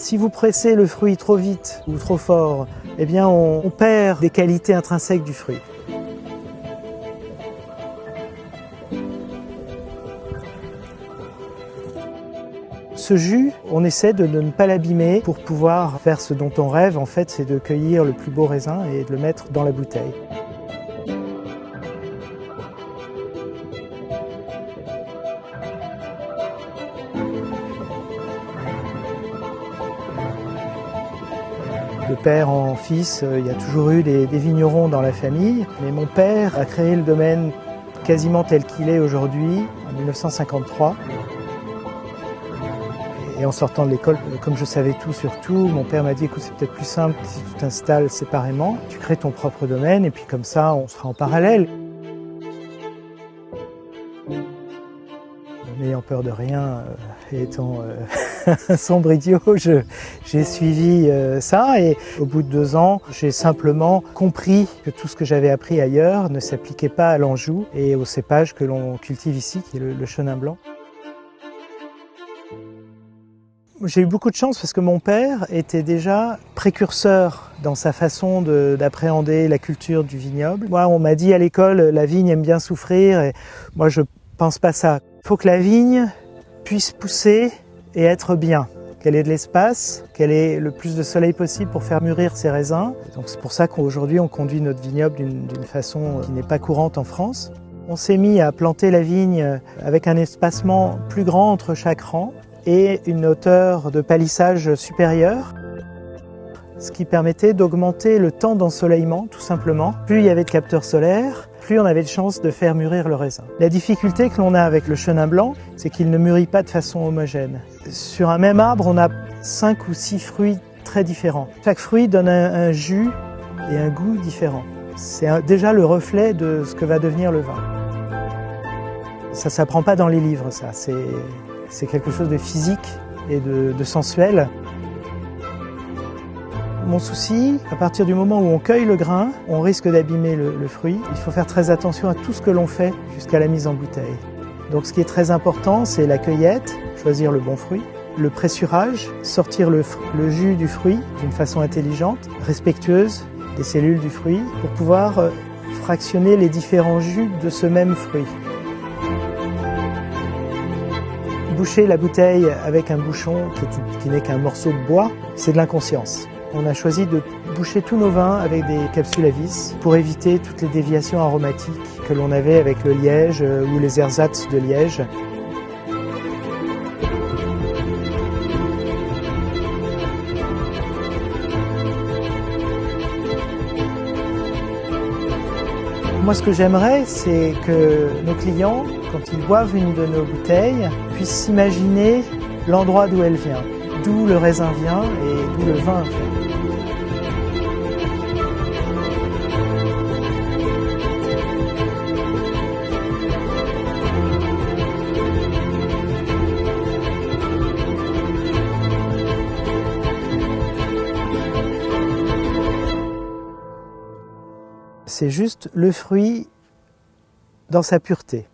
Si vous pressez le fruit trop vite ou trop fort, eh bien on perd des qualités intrinsèques du fruit. Ce jus, on essaie de ne pas l'abîmer pour pouvoir faire ce dont on rêve. En fait, c'est de cueillir le plus beau raisin et de le mettre dans la bouteille. De père en fils, il y a toujours eu des vignerons dans la famille, mais mon père a créé le domaine quasiment tel qu'il est aujourd'hui, en 1953. Et en sortant de l'école, comme je savais tout sur tout, mon père m'a dit écoute, c'est peut-être plus simple si tu t'installes séparément, tu crées ton propre domaine et puis comme ça on sera en parallèle. N'ayant peur de rien et étant un sombre idiot, j'ai suivi ça et au bout de 2 ans, j'ai simplement compris que tout ce que j'avais appris ailleurs ne s'appliquait pas à l'Anjou et au cépage que l'on cultive ici, qui est le chenin blanc. J'ai eu beaucoup de chance parce que mon père était déjà précurseur dans sa façon d'appréhender la culture du vignoble. Moi, on m'a dit à l'école, la vigne aime bien souffrir et moi je pense pas ça. Il faut que la vigne puisse pousser et être bien, qu'elle ait de l'espace, qu'elle ait le plus de soleil possible pour faire mûrir ses raisins. Donc c'est pour ça qu'aujourd'hui on conduit notre vignoble d'une façon qui n'est pas courante en France. On s'est mis à planter la vigne avec un espacement plus grand entre chaque rang et une hauteur de palissage supérieure, ce qui permettait d'augmenter le temps d'ensoleillement tout simplement. Plus il y avait de capteurs solaires, plus on avait de chances de faire mûrir le raisin. La difficulté que l'on a avec le chenin blanc, c'est qu'il ne mûrit pas de façon homogène. Sur un même arbre, on a 5 ou 6 fruits très différents. Chaque fruit donne un jus et un goût différents. C'est déjà le reflet de ce que va devenir le vin. Ça ne s'apprend pas dans les livres, ça. C'est quelque chose de physique et de sensuel. Mon souci, à partir du moment où on cueille le grain, on risque d'abîmer le fruit. Il faut faire très attention à tout ce que l'on fait jusqu'à la mise en bouteille. Donc ce qui est très important, c'est la cueillette, choisir le bon fruit, le pressurage, sortir le jus du fruit d'une façon intelligente, respectueuse des cellules du fruit, pour pouvoir fractionner les différents jus de ce même fruit. Boucher la bouteille avec un bouchon qui n'est qu'un morceau de bois, c'est de l'inconscience. On a choisi de boucher tous nos vins avec des capsules à vis pour éviter toutes les déviations aromatiques que l'on avait avec le liège ou les ersatz de liège. Moi, ce que j'aimerais, c'est que nos clients, quand ils boivent une de nos bouteilles, puissent s'imaginer l'endroit d'où elle vient, d'où le raisin vient et d'où le vin vient. C'est juste le fruit dans sa pureté.